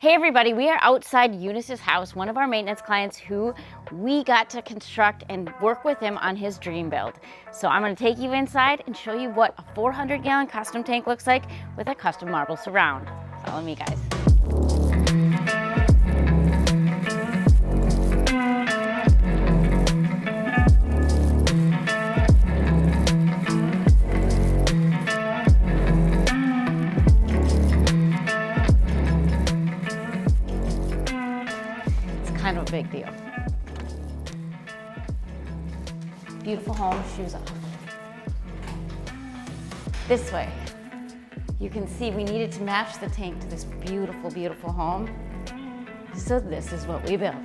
Hey everybody, we are outside Junis's house, one of our maintenance clients who we got to construct and work with him on his dream build. So I'm gonna take you inside and show you what a 400-gallon custom tank looks like with a custom marble surround. Follow me, guys. Kind of a big deal. Beautiful home, shoes off. This way. You can see we needed to match the tank to this beautiful, beautiful home. So this is what we built.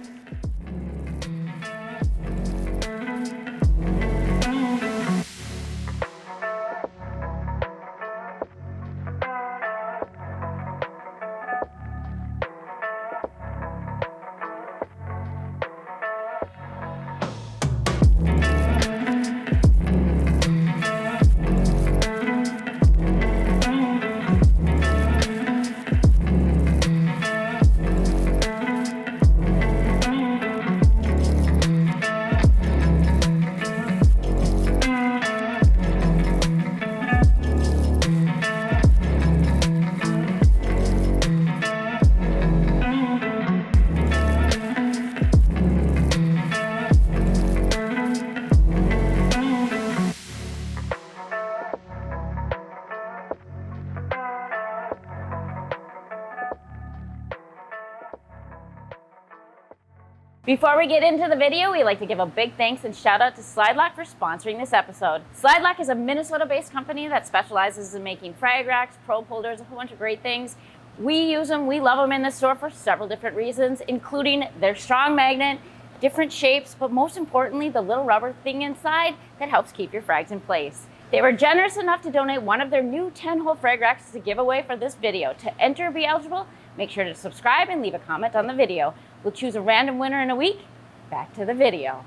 Before we get into the video, we'd like to give a big thanks and shout out to Slide-Loc for sponsoring this episode. Slide-Loc is a Minnesota-based company that specializes in making frag racks, probe holders, a whole bunch of great things. We use them, we love them in the store for several different reasons, including their strong magnet, different shapes, but most importantly, the little rubber thing inside that helps keep your frags in place. They were generous enough to donate one of their new 10-hole frag racks to give away for this video. To enter and be eligible, make sure to subscribe and leave a comment on the video. We'll choose a random winner in a week. Back to the video.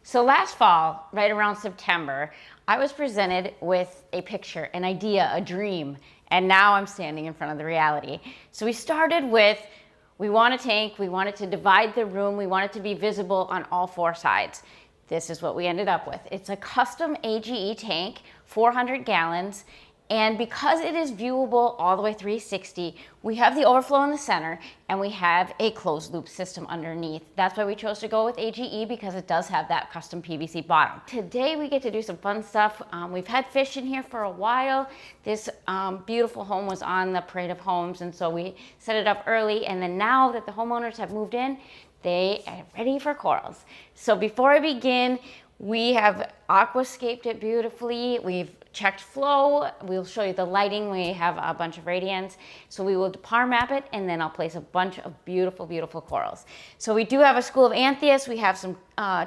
So last fall, right around September, I was presented with a picture, an idea, a dream, and now I'm standing in front of the reality. So we started with, we want a tank, we wanted to divide the room, we want it to be visible on all four sides. This is what we ended up with. It's a custom AGE tank, 400 gallons, and because it is viewable all the way 360, we have the overflow in the center and we have a closed loop system underneath. That's why we chose to go with AGE, because it does have that custom PVC bottom. Today we get to do some fun stuff. We've had fish in here for a while. This beautiful home was on the parade of homes, and so we set it up early, and then now that the homeowners have moved in, they are ready for corals. So before I begin, we have aquascaped it beautifully. We've checked flow. We'll show you the lighting. We have a bunch of radians. So we will par map it, and then I'll place a bunch of beautiful, beautiful corals. So we do have a school of anthias. We have some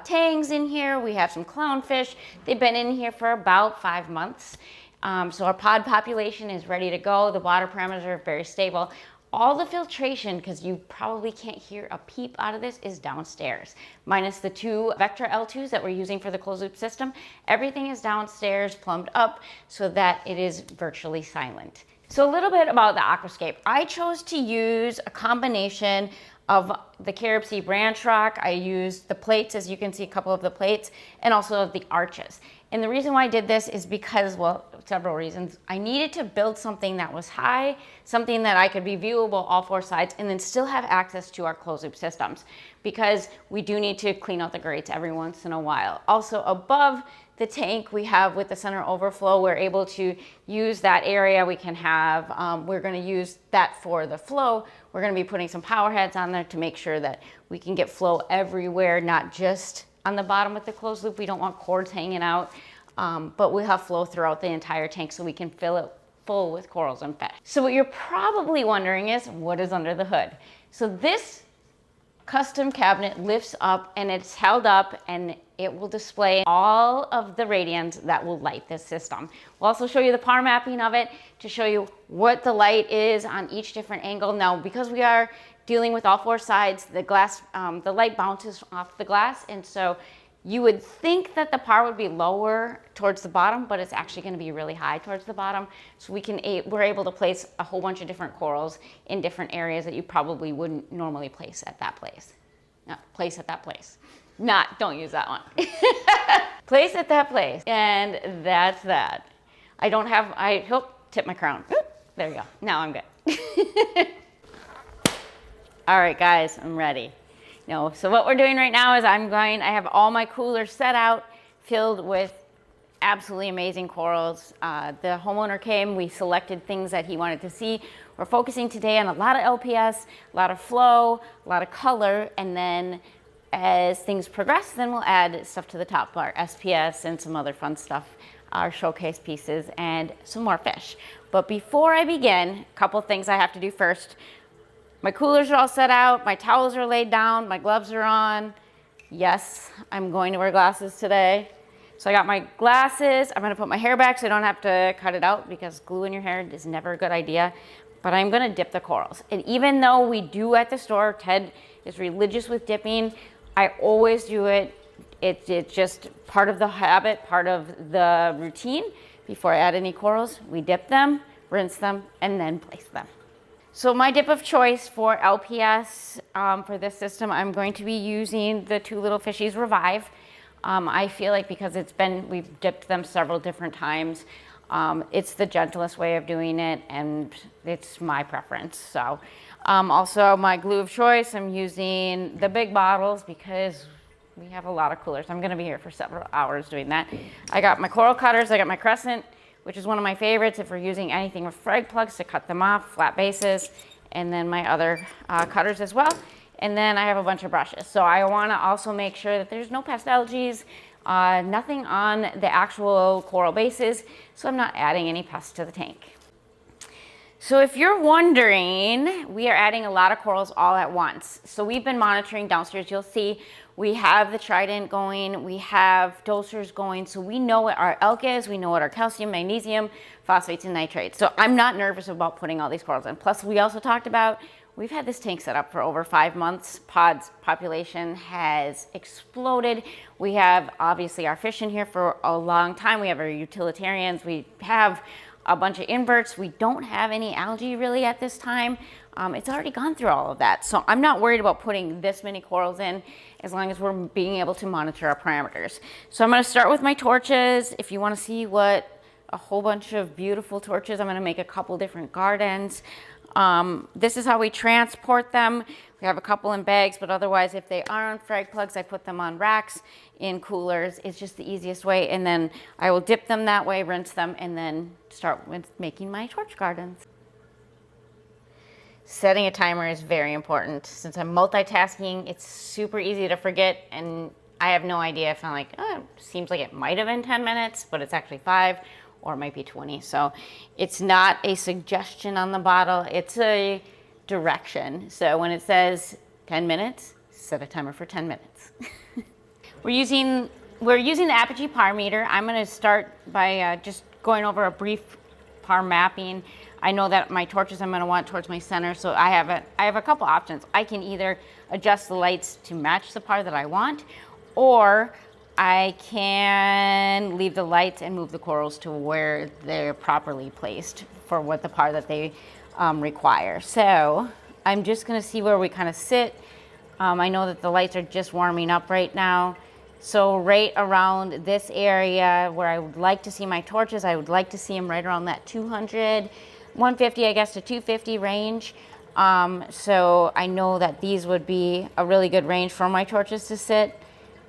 tangs in here. We have some clownfish. They've been in here for about 5 months. So our pod population is ready to go. The water parameters are very stable. All the filtration, because you probably can't hear a peep out of this, is downstairs. Minus the two Vectra L2s that we're using for the closed loop system. Everything is downstairs, plumbed up, so that it is virtually silent. So a little bit about the aquascape. I chose to use a combination of the Carib Sea branch rock. I used the plates, as you can see, a couple of the plates, and also the arches. And the reason why I did this is because, well, several reasons. I needed to build something that was high, something that I could be viewable all four sides, and then still have access to our closed loop systems, because we do need to clean out the grates every once in a while. Also above the tank we have with the center overflow, we're able to use that area. We can have, we're gonna use that for the flow. We're gonna be putting some power heads on there to make sure that we can get flow everywhere, not just on the bottom with the closed loop. We don't want cords hanging out, but we'll have flow throughout the entire tank so we can fill it full with corals and fish. So what you're probably wondering is, what is under the hood? So this custom cabinet lifts up and it's held up, and it will display all of the radians that will light this system. We'll also show you the par mapping of it to show you what the light is on each different angle. Now, because we are dealing with all four sides, the glass, the light bounces off the glass, and so You would think that the par would be lower towards the bottom, but it's actually going to be really high towards the bottom. So we're able to place a whole bunch of different corals in different areas that you probably wouldn't normally place at that place. No, place at that place. Don't use that one. Place at that place. And that's that. Tip my crown. There you go. Now I'm good. All right, guys, I'm ready. So what we're doing right now is I have all my coolers set out, filled with absolutely amazing corals. The homeowner came, we selected things that he wanted to see. We're focusing today on a lot of LPS, a lot of flow, a lot of color, and then as things progress, then we'll add stuff to the top bar, SPS and some other fun stuff, our showcase pieces, and some more fish. But before I begin, a couple things I have to do first. My coolers are all set out, my towels are laid down, my gloves are on. Yes, I'm going to wear glasses today. So I got my glasses, I'm gonna put my hair back so I don't have to cut it out because glue in your hair is never a good idea. But I'm gonna dip the corals. And even though we do at the store, Ted is religious with dipping, I always do it. It's just part of the habit, part of the routine. Before I add any corals, we dip them, rinse them, and then place them. So my dip of choice for LPS for this system, I'm going to be using the Two Little Fishies Revive. I feel like because we've dipped them several different times, it's the gentlest way of doing it, and it's my preference. So also my glue of choice, I'm using the big bottles because we have a lot of coolers. I'm gonna be here for several hours doing that. I got my coral cutters, I got my crescent, which is one of my favorites if we're using anything with frag plugs to cut them off, flat bases, and then my other cutters as well. And then I have a bunch of brushes. So I wanna also make sure that there's no pest algae, nothing on the actual coral bases, so I'm not adding any pests to the tank. So if you're wondering, we are adding a lot of corals all at once. So we've been monitoring downstairs. You'll see we have the Trident going, we have dosers going, so we know what our elk is, we know what our calcium, magnesium, phosphates, and nitrates. So I'm not nervous about putting all these corals in. Plus, we also talked about, we've had this tank set up for over 5 months. Pod's population has exploded. We have obviously our fish in here for a long time. We have our utilitarians. We have a bunch of inverts. We don't have any algae really at this time. It's already gone through all of that. So I'm not worried about putting this many corals in as long as we're being able to monitor our parameters. So I'm gonna start with my torches. If you wanna see what a whole bunch of beautiful torches, I'm gonna make a couple different gardens. This is how we transport them. We have a couple in bags, but otherwise if they are on frag plugs, I put them on racks in coolers. It's just the easiest way. And then I will dip them that way, rinse them, and then start with making my torch gardens. Setting a timer is very important. Since I'm multitasking, it's super easy to forget, and I have no idea if I'm like, oh, it seems like it might have been 10 minutes, but it's actually 5, or it might be 20. So it's not a suggestion on the bottle, it's a direction. So when it says 10 minutes, set a timer for 10 minutes. We're using the Apogee par meter. I'm gonna start by just going over a brief par mapping. I know that my torches I'm gonna want towards my center, so I have a couple options. I can either adjust the lights to match the par that I want, or I can leave the lights and move the corals to where they're properly placed for what the par that they require. So I'm just gonna see where we kind of sit. I know that the lights are just warming up right now. So right around this area where I would like to see my torches, I would like to see them right around that 200, 150, I guess, to 250 range. So I know that these would be a really good range for my torches to sit.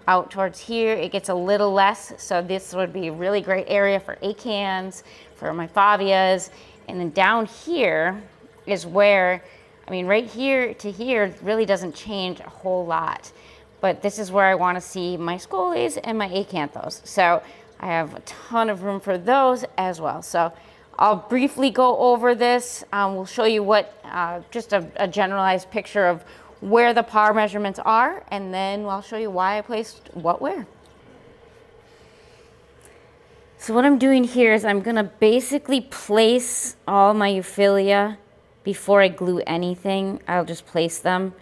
Out towards here, it gets a little less, so this would be a really great area for acans, for my favias. And then down here is where, I mean, right here to here really doesn't change a whole lot. But this is where I want to see my scolies and my acanthos. So I have a ton of room for those as well. So I'll briefly go over this. We'll show you what, just a generalized picture of where the par measurements are, and then I'll show you why I placed what where. So what I'm doing here is I'm gonna basically place all my euphilia before I glue anything. I'll just place them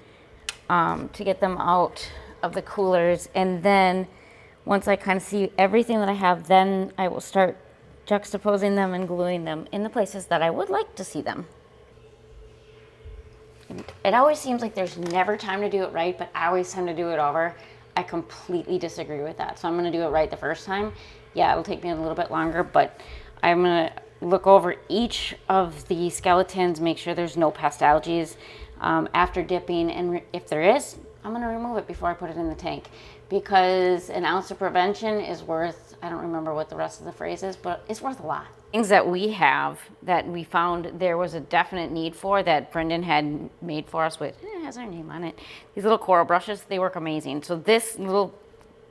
to get them out of the coolers, and then Once I kind of see everything that I have, then I will start juxtaposing them and gluing them in the places that I would like to see them. It always seems like there's never time to do it right, but always time to do it over. I completely disagree with that. So I'm going to do it right the first time. Yeah, it'll take me a little bit longer, but I'm going to look over each of the skeletons, make sure there's no pest algae after dipping, and if there is, I'm going to remove it before I put it in the tank, because an ounce of prevention is worth, I don't remember what the rest of the phrase is, but it's worth a lot. Things that we have that we found there was a definite need for that Brendan had made for us with, it has our name on it, these little coral brushes, they work amazing. So this little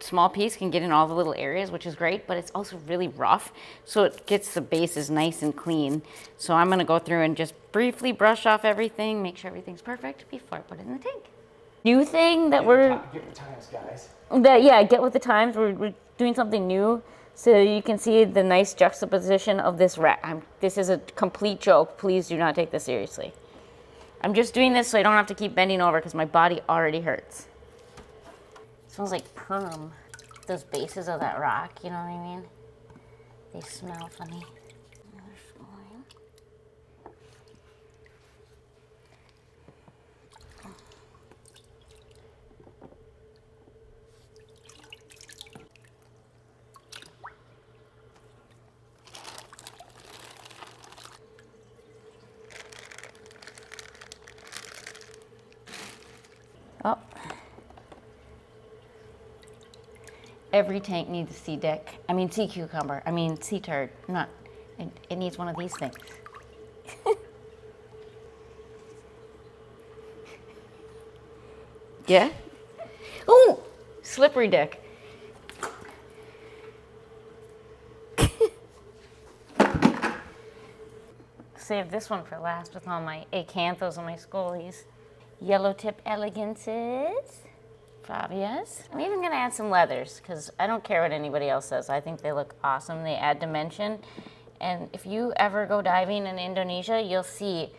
small piece can get in all the little areas, which is great, but it's also really rough, so it gets the bases nice and clean. So I'm going to go through and just briefly brush off everything, make sure everything's perfect before I put it in the tank. New thing that get with the times, guys. Get with the times. We're doing something new, so you can see the nice juxtaposition of this rat. This is a complete joke. Please do not take this seriously. I'm just doing this so I don't have to keep bending over because my body already hurts. It smells like perm. Those bases of that rock, you know what I mean? They smell funny. Oh. Every tank needs a sea cucumber. Sea turd. It needs one of these things. Yeah? Oh, slippery dick. Save this one for last with all my acanthos and my scolies. Yellow tip elegances. Fabias. I'm even gonna add some leathers because I don't care what anybody else says. I think they look awesome. They add dimension. And if you ever go diving in Indonesia, you'll see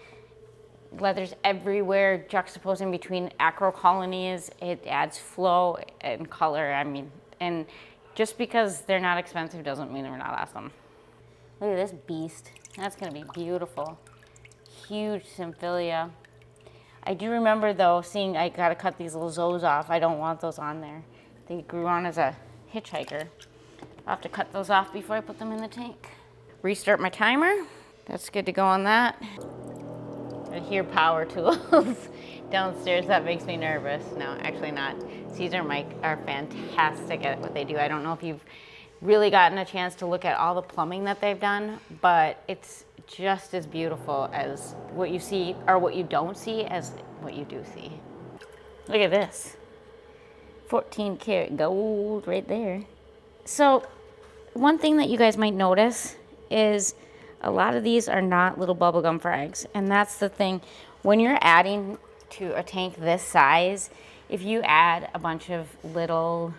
leathers everywhere, juxtaposing between acro colonies. It adds flow and color. And just because they're not expensive doesn't mean they're not awesome. Look at this beast. That's gonna be beautiful. Huge symphilia. I do remember though seeing I gotta cut these little zoes off. I don't want those on there. They grew on as a hitchhiker. I'll have to cut those off before I put them in the tank. Restart my timer. That's good to go on that. I hear power tools downstairs. That makes me nervous. No, actually not. Caesar and Mike are fantastic at what they do. I don't know if you've really gotten a chance to look at all the plumbing that they've done, but it's just as beautiful as what you see, or what you don't see, as what you do see. Look at this. 14 karat gold right there. So one thing that you guys might notice is a lot of these are not little bubblegum frags. And that's the thing, when you're adding to a tank this size, if you add a bunch of little,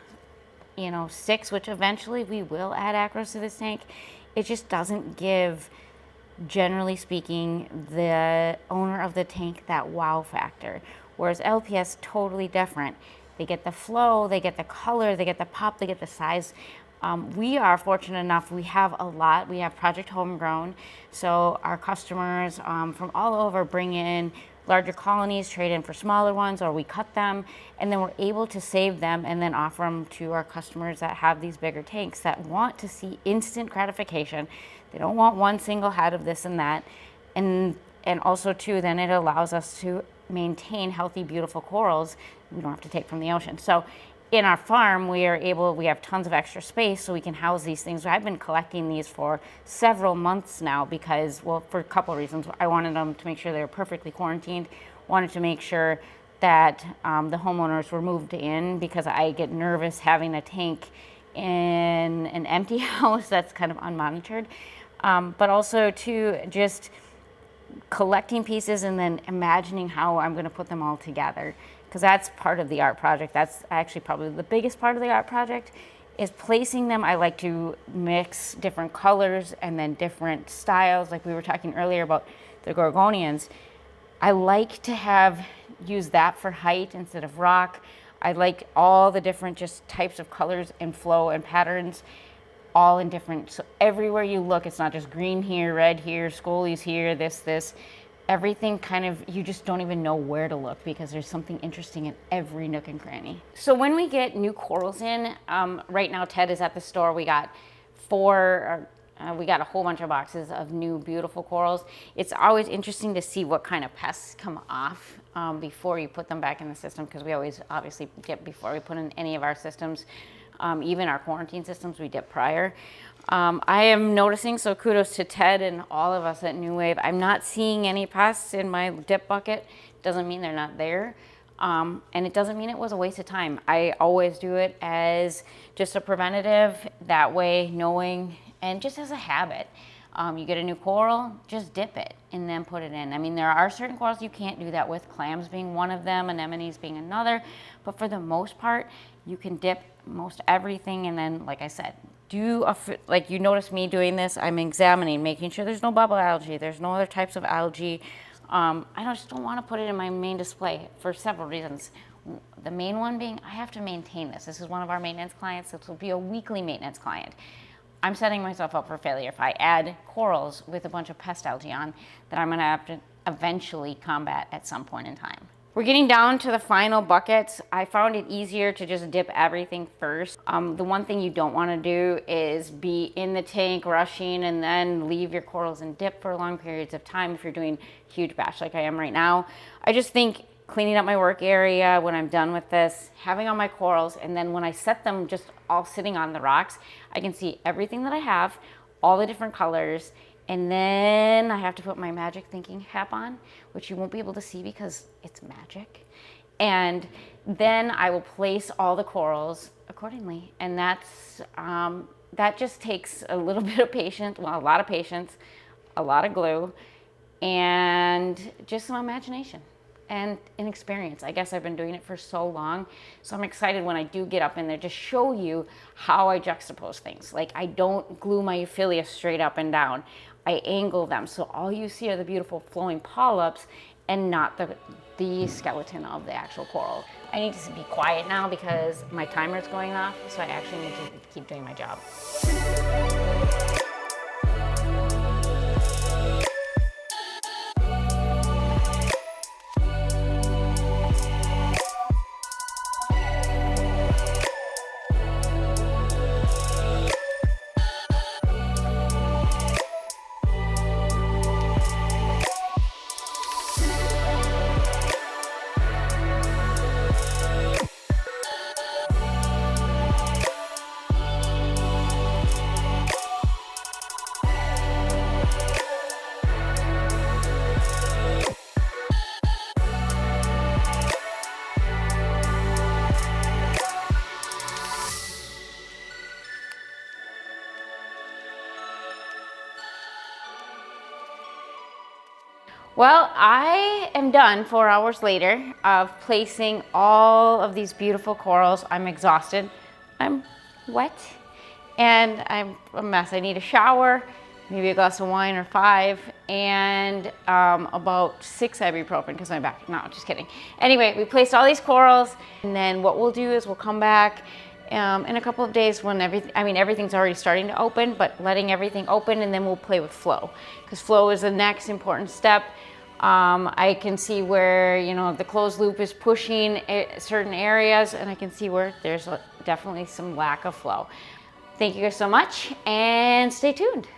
sticks, which eventually we will add acros to this tank, it just doesn't give, generally speaking, the owner of the tank that wow factor. Whereas LPS, totally different. They get the flow, they get the color, they get the pop, they get the size. We are fortunate enough, we have a lot. We have Project Homegrown, so our customers from all over bring in larger colonies, trade in for smaller ones, or we cut them, and then we're able to save them and then offer them to our customers that have these bigger tanks that want to see instant gratification. They don't want one single head of this and that. And also too, then it allows us to maintain healthy, beautiful corals we don't have to take from the ocean. So in our farm, we have tons of extra space so we can house these things. I've been collecting these for several months now because, well, for a couple of reasons. I wanted them to make sure they were perfectly quarantined, wanted to make sure that the homeowners were moved in, because I get nervous having a tank in an empty house that's kind of unmonitored. But also to just collecting pieces and then imagining how I'm going to put them all together, because that's part of the art project. That's actually probably the biggest part of the art project, is placing them. I like to mix different colors and then different styles, like we were talking earlier about the gorgonians. I like to use that for height instead of rock. I like all the different just types of colors and flow and patterns, all in different, so everywhere you look, it's not just green here, red here, scolies here, this. Everything kind of, you just don't even know where to look because there's something interesting in every nook and cranny. So when we get new corals in, right now Ted is at the store. We got we got a whole bunch of boxes of new beautiful corals. It's always interesting to see what kind of pests come off before you put them back in the system, because we always obviously dip before we put in any of our systems. Even our quarantine systems, we dip prior. I am noticing, so kudos to Ted and all of us at New Wave, I'm not seeing any pests in my dip bucket. Doesn't mean they're not there. And it doesn't mean it was a waste of time. I always do it as just a preventative, that way knowing, and just as a habit. You get a new coral, just dip it and then put it in. I mean, there are certain corals you can't do that with, clams being one of them, anemones being another, but for the most part, you can dip most everything. And then, like I said, like you notice me doing this, I'm examining, making sure there's no bubble algae, there's no other types of algae. I just don't want to put it in my main display for several reasons. The main one being, I have to maintain this. This is one of our maintenance clients. This will be a weekly maintenance client. I'm setting myself up for failure if I add corals with a bunch of pest algae on that I'm gonna have to eventually combat at some point in time. We're getting down to the final buckets. I found it easier to just dip everything first. The one thing you don't wanna do is be in the tank rushing and then leave your corals and dip for long periods of time if you're doing huge batch like I am right now. I just think cleaning up my work area when I'm done with this, having all my corals, and then when I set them just all sitting on the rocks, I can see everything that I have, all the different colors, and then I have to put my magic thinking cap on, which you won't be able to see because it's magic. And then I will place all the corals accordingly. And that's, that just takes a little bit of patience, well, a lot of patience, a lot of glue, and just some imagination and an experience. I guess I've been doing it for so long, so I'm excited when I do get up in there to show you how I juxtapose things. Like, I don't glue my Ophilia straight up and down. I angle them, so all you see are the beautiful flowing polyps and not the skeleton of the actual coral. I need to be quiet now because my timer is going off, so I actually need to keep doing my job. Well, I am done 4 hours later of placing all of these beautiful corals. I'm exhausted, I'm wet, and I'm a mess. I need a shower, maybe a glass of wine or 5, and about 6 ibuprofen because my back, no, just kidding. Anyway, we placed all these corals, and then what we'll do is we'll come back in a couple of days when everything's already starting to open, but letting everything open, and then we'll play with flow, because flow is the next important step. I can see where, you know, the closed loop is pushing certain areas, and I can see where there's definitely some lack of flow. Thank you guys so much, and stay tuned.